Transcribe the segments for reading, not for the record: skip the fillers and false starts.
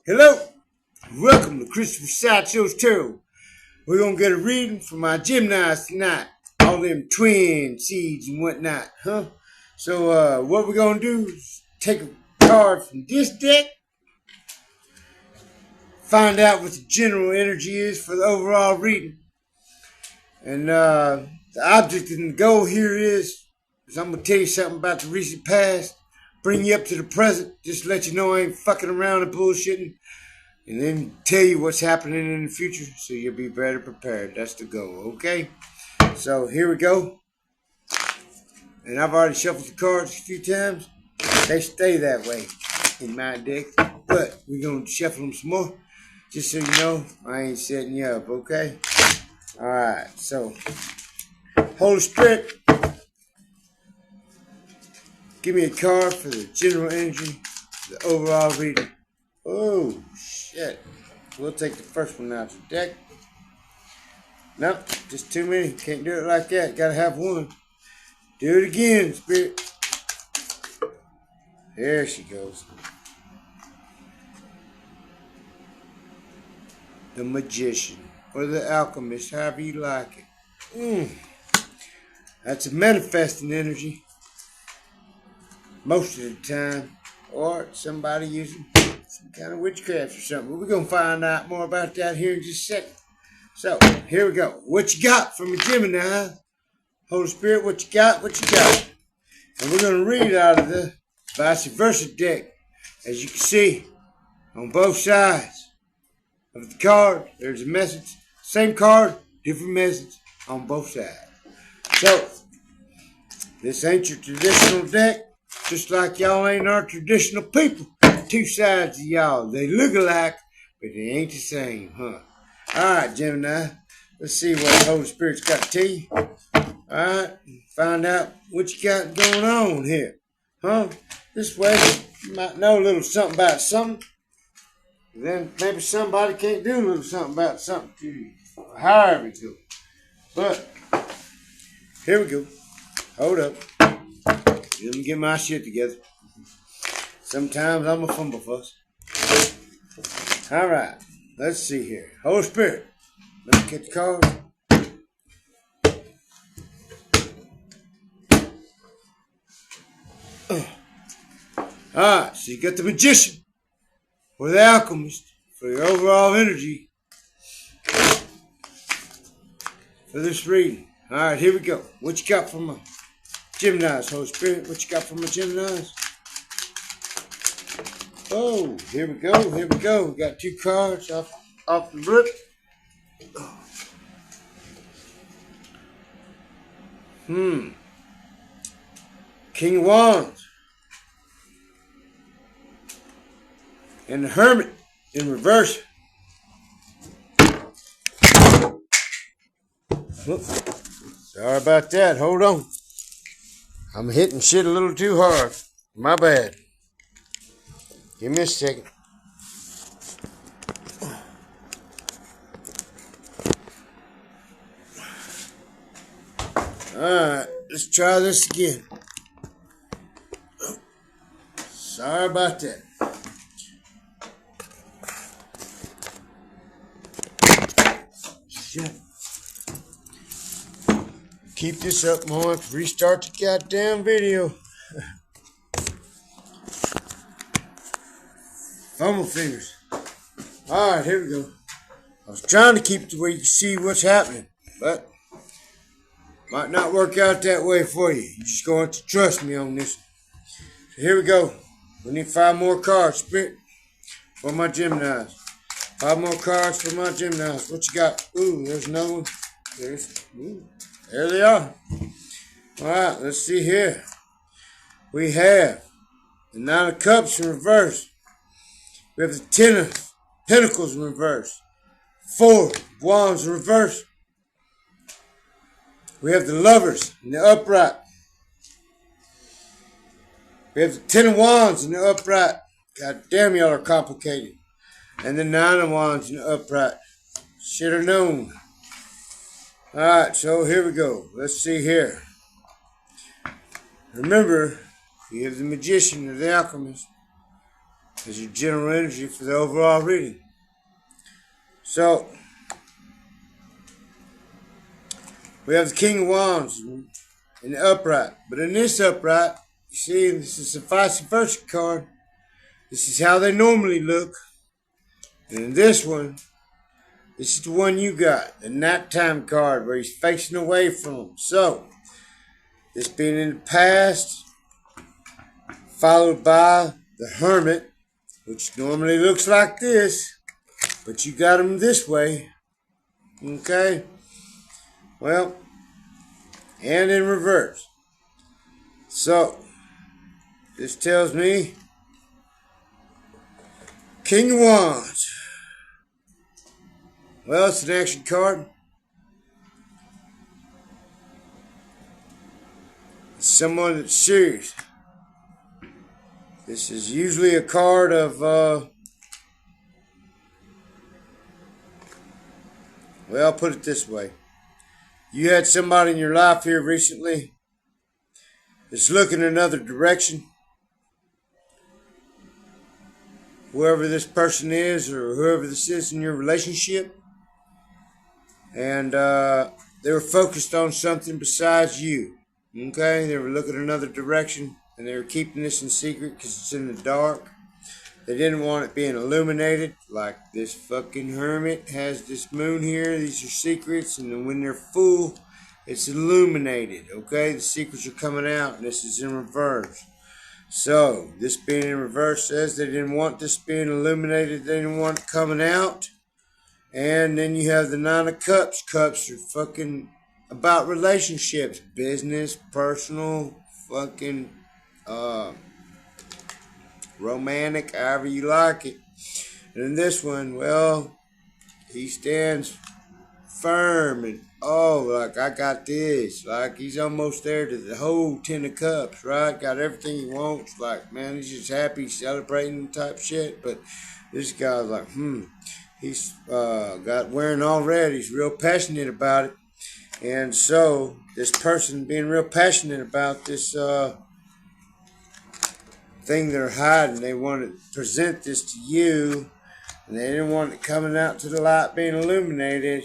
Hello, welcome to Christopher Sideshow's Tarot. We're going to get a reading from my Geminis tonight. All them twin seeds and whatnot, huh? So, what we're going to do is take a card from this deck, find out what the general energy is for the overall reading. And the object and the goal here is I'm going to tell you something about the recent past, bring you up to the present, just let you know I ain't fucking around and bullshitting, and then tell you what's happening in the future so you'll be better prepared. That's the goal, okay? So here we go. And I've already shuffled the cards a few times. They stay that way in my deck, but we're going to shuffle them some more just so you know I ain't setting you up, okay? Alright, so Holy Spirit, give me a card for the general energy, the overall reading. Oh, shit. We'll take the first one out of the deck. Nope, just too many. Can't do it like that. Gotta have one. Do it again, Spirit. There she goes. The Magician, or the Alchemist, however you like it. That's a manifesting energy. Most of the time. Or somebody using some kind of witchcraft or something. But we're going to find out more about that here in just a second. So, here we go. What you got from a Gemini? Holy Spirit, what you got? What you got? And we're going to read out of the vice versa deck. As you can see, on both sides of the card, there's a message. Same card, different message on both sides. So, this ain't your traditional deck. Just like y'all ain't our traditional people. Two sides of y'all. They look alike, but they ain't the same, huh? Alright, Gemini. Let's see what the Holy Spirit's got to tell you. Alright, find out what you got going on here. Huh? This way, you might know a little something about something. Then maybe somebody can't do a little something about something to you. However it goes. But, here we go. Hold up. Let me get my shit together. Sometimes I'm a fumblefuss. Alright, let's see here. Holy Spirit, let me get the card. Alright, so you got the Magician, or the Alchemist, for your overall energy for this reading. Alright, here we go. What you got from my Geminis, Holy Spirit? What you got from my Geminis? Oh, here we go, here we go. We got two cards off the rip. King of Wands. And the Hermit in reverse. Sorry about that, hold on. I'm hitting shit a little too hard. My bad. Give me a second. Alright, let's try this again. Sorry about that. Shit. Keep this up, more. Restart the goddamn video. Fumble fingers. Alright, here we go. I was trying to keep it to where you can see what's happening, but might not work out that way for you. You're just going to trust me on this. So here we go. We need 5 more cards, Spirit, for my Geminis. 5 more cards for my Geminis. What you got? Ooh, there's another one. There they are. Alright, let's see here. We have the 9 of Cups in reverse. We have the 10 of Pentacles in reverse. 4 of Wands in reverse. We have the Lovers in the upright. We have the 10 of Wands in the upright. God damn, y'all are complicated. And the 9 of Wands in the upright. Should have known. Alright, so here we go. Let's see here. Remember, you have the Magician or the Alchemist. as your general energy for the overall reading. So, we have the King of Wands in the upright. But in this upright, you see, this is a vice versa card. This is how they normally look. And in this one, this is the one you got, the nighttime card, where he's facing away from him. So, this being in the past, followed by the Hermit, which normally looks like this, but you got him this way. Okay? Well, and in reverse. So, this tells me King of Wands. Well, it's an action card. It's someone that's serious. This is usually a card of, well, I'll put it this way. You had somebody in your life here recently that's looking in another direction. Whoever this person is or whoever this is in your relationship. And they were focused on something besides you. Okay? They were looking another direction. And they were keeping this in secret because it's in the dark. They didn't want it being illuminated. Like this fucking hermit has this moon here. These are secrets. And then when they're full, it's illuminated. Okay? The secrets are coming out. And this is in reverse. So, this being in reverse says they didn't want this being illuminated. They didn't want it coming out. And then you have the Nine of Cups. Cups are fucking about relationships. Business, personal, fucking romantic, however you like it. And in this one, well, he stands firm and, oh, like, I got this. Like, he's almost there to the whole 10 of Cups, right? Got everything he wants. Like, man, he's just happy, celebrating type shit. But this guy's like, he's got wearing all red. He's real passionate about it. And so, this person being real passionate about this thing they're hiding, they want to present this to you, and they didn't want it coming out to the light being illuminated,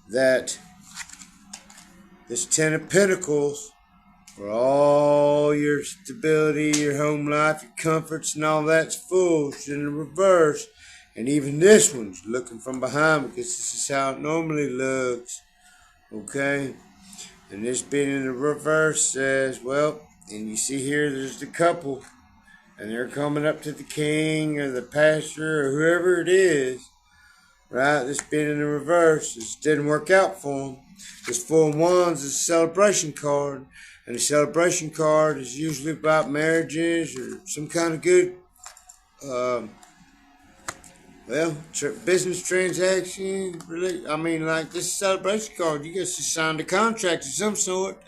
that this Ten of Pentacles, for all your stability, your home life, your comforts, and all that's full, it's in the reverse. And even this one's looking from behind because this is how it normally looks. Okay? And this being in the reverse says, well, and you see here there's the couple, and they're coming up to the king or the pastor or whoever it is, right? This being in the reverse, this didn't work out for them. This Four of Wands is a celebration card, and the celebration card is usually about marriages or some kind of good, business transaction. I mean, like this celebration card, you guys just signed a contract of some sort,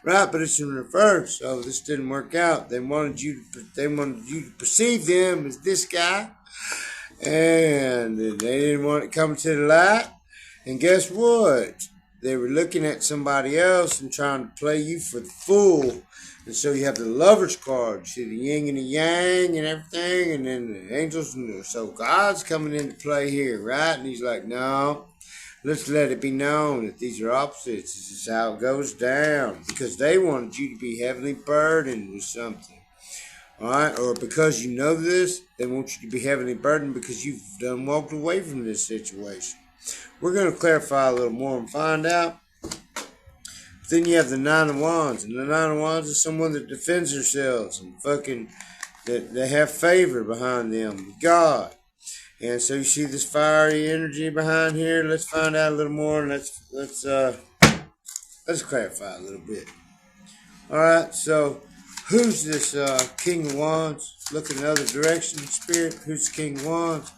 right? But it's in reverse, so this didn't work out. They wanted you to perceive them as this guy, and they didn't want it coming to the light. And guess what? They were looking at somebody else and trying to play you for the fool. And so you have the Lover's card. You see the yin and the yang and everything, and then the angels. So God's coming into play here, right? And he's like, no, let's let it be known that these are opposites. This is how it goes down. Because they wanted you to be heavily burdened with something. All right? Or because you know this, they want you to be heavily burdened because you've done walked away from this situation. We're going to clarify a little more and find out. Then you have the Nine of Wands, and the Nine of Wands is someone that defends themselves and fucking that they have favor behind them, God. And so you see this fiery energy behind here. Let's find out a little more, and let's clarify a little bit. All right, so who's this King of Wands? Looking in the other direction, Spirit. Who's the King of Wands?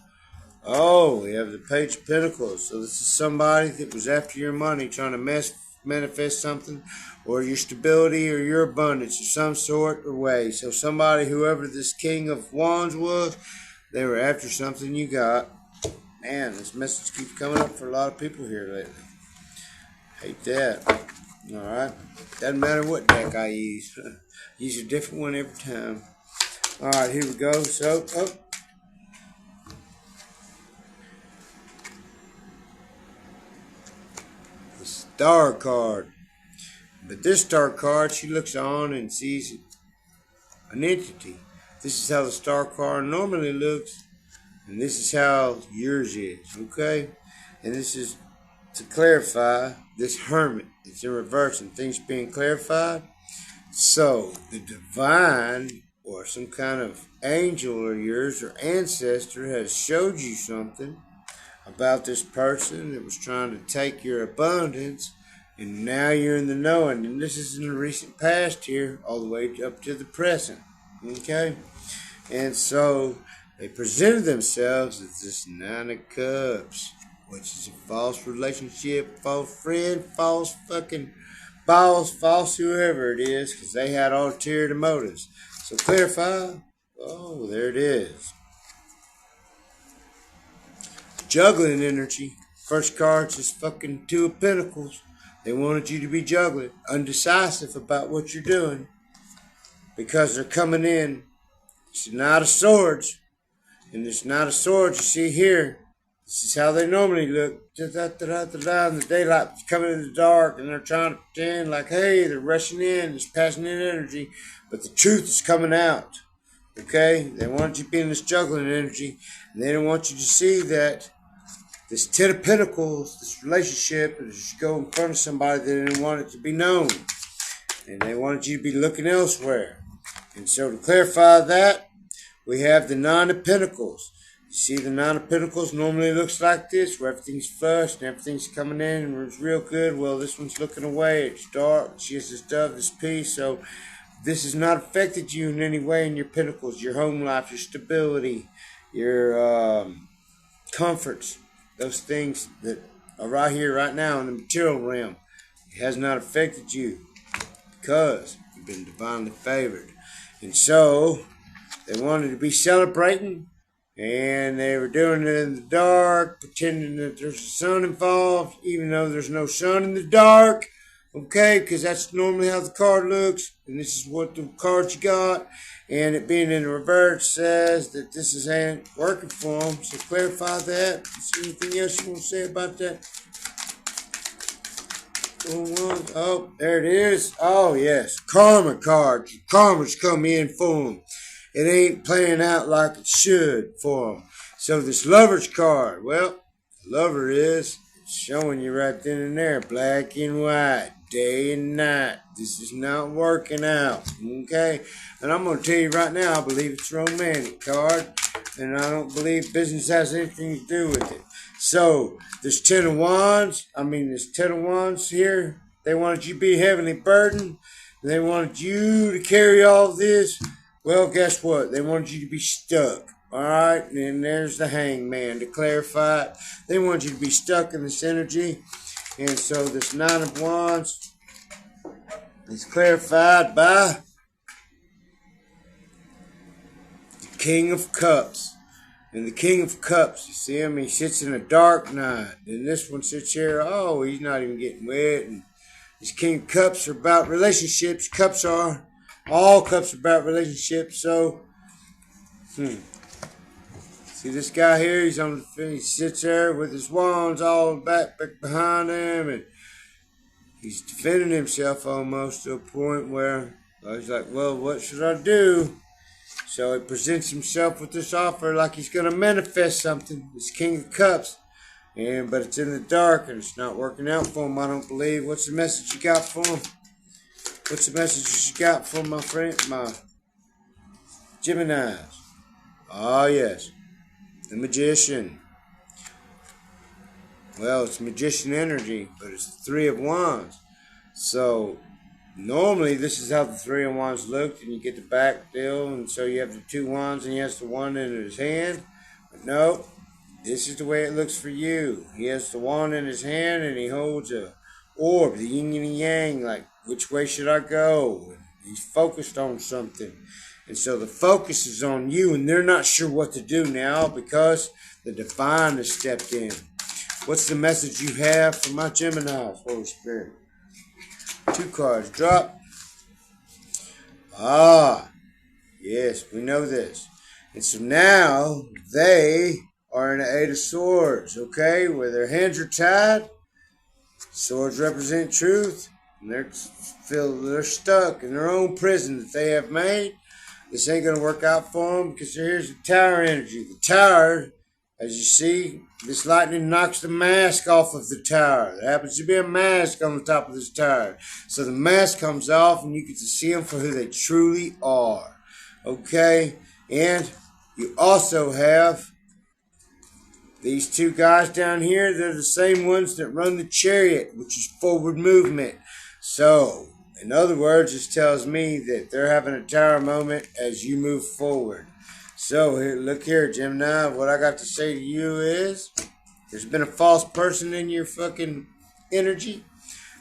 Oh, we have the Page of Pentacles. So this is somebody that was after your money, trying to manifest something, or your stability, or your abundance, of some sort or way. So somebody, whoever this King of Wands was, they were after something you got. Man, this message keeps coming up for a lot of people here lately. Hate that. Alright. Doesn't matter what deck I use. Use a different one every time. Alright, here we go. So, Star card. But this star card, she looks on and sees an entity. This is how the star card normally looks, and this is how yours is, okay? And this is to clarify this hermit. It's in reverse and things being clarified. So the divine or some kind of angel or yours or ancestor has showed you something about this person that was trying to take your abundance, and now you're in the knowing. And this is in the recent past here, all the way up to the present. Okay? And so they presented themselves as this Nine of Cups, which is a false relationship, false friend, false fucking boss, false whoever it is, because they had ulterior motives. So clarify. Oh, there it is. Juggling energy. First card's is fucking Two of Pentacles. They wanted you to be juggling, undecisive about what you're doing, because they're coming in. It's a Knight of Swords. And this Knight of Swords you see here, this is how they normally look. In the daylight, coming in the dark, and they're trying to pretend like, hey, they're rushing in, it's passing in energy, but the truth is coming out. Okay? They want you to be in this juggling energy, and they don't want you to see that this Ten of Pentacles, this relationship, is you go in front of somebody that didn't want it to be known. And they wanted you to be looking elsewhere. And so to clarify that, we have the Nine of Pentacles. You see the Nine of Pentacles normally looks like this, where everything's flushed and everything's coming in and it's real good. Well, this one's looking away. It's dark. She has this dove, this peace. So this has not affected you in any way in your Pentacles, your home life, your stability, your comforts. Those things that are right here, right now in the material realm. It has not affected you because you've been divinely favored. And so they wanted to be celebrating, and they were doing it in the dark, pretending that there's a sun involved, even though there's no sun in the dark. Okay, because that's normally how the card looks, and this is what the card you got. And it being in reverse says that this is ain't working for them. So clarify that. Is there anything else you want to say about that? Oh, there it is. Oh, yes. Karma card. Karma's come in for them. It ain't playing out like it should for them. So this Lover's card. Well, the Lover is showing you right then and there. Black and white. Day and night. This is not working out. Okay? And I'm going to tell you right now, I believe it's a romantic card. And I don't believe business has anything to do with it. So, this Ten of Wands, this Ten of Wands here, they wanted you to be heavily burdened. They wanted you to carry all this. Well, guess what? They wanted you to be stuck. Alright? And there's the Hangman to clarify it. They want you to be stuck in this energy. And so this Nine of Wands is clarified by the King of Cups. And the King of Cups, you see him, he sits in a dark night. And this one sits here, oh, he's not even getting wet. And this King of Cups are about relationships. All cups are about relationships. So, see this guy here, he sits there with his wands all back behind him, and he's defending himself almost to a point where he's like, well, what should I do? So he presents himself with this offer like he's going to manifest something, this King of Cups, but it's in the dark and it's not working out for him, I don't believe. What's the message you got for him? What's the message you got for my friend, my Geminis? Oh, yes. The Magician. Well, it's magician energy, but it's the Three of Wands. So, normally this is how the Three of Wands looked, and you get the back deal, and so you have the two wands, and he has the wand in his hand. But no, this is the way it looks for you. He has the wand in his hand, and he holds a orb, the yin and the yang, like, which way should I go? And he's focused on something. And so the focus is on you, and they're not sure what to do now because the divine has stepped in. What's the message you have for my Geminis, Holy Spirit? Two cards drop. Ah, yes, we know this. And so now they are in the Eight of Swords, okay, where their hands are tied. Swords represent truth, and they're stuck in their own prison that they have made. This ain't gonna work out for them because here's the tower energy. The tower, as you see, this lightning knocks the mask off of the tower. There happens to be a mask on the top of this tower. So the mask comes off and you get to see them for who they truly are. Okay? And you also have these two guys down here. They're the same ones that run the chariot, which is forward movement. So, in other words, this tells me that they're having a tower moment as you move forward. So, here, look here, Gemini. What I got to say to you is, there's been a false person in your fucking energy.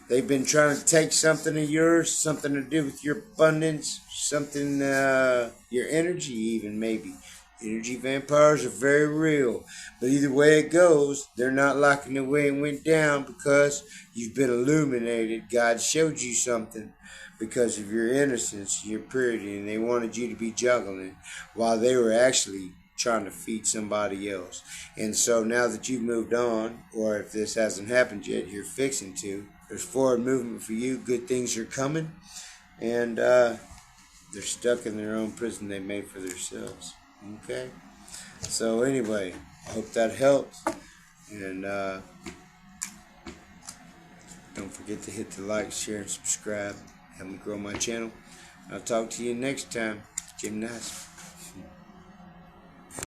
They've been trying to take something of yours, something to do with your abundance, something, your energy even, maybe. Energy vampires are very real. But either way it goes, they're not liking the way it went down because you've been illuminated. God showed you something because of your innocence, your purity, and they wanted you to be juggling while they were actually trying to feed somebody else. And so now that you've moved on, or if this hasn't happened yet, you're fixing to. There's forward movement for you. Good things are coming. And they're stuck in their own prison they made for themselves. Okay? So anyway, I hope that helps. And don't forget to hit the like, share, and subscribe. Help me grow my channel. I'll talk to you next time. GEMINI.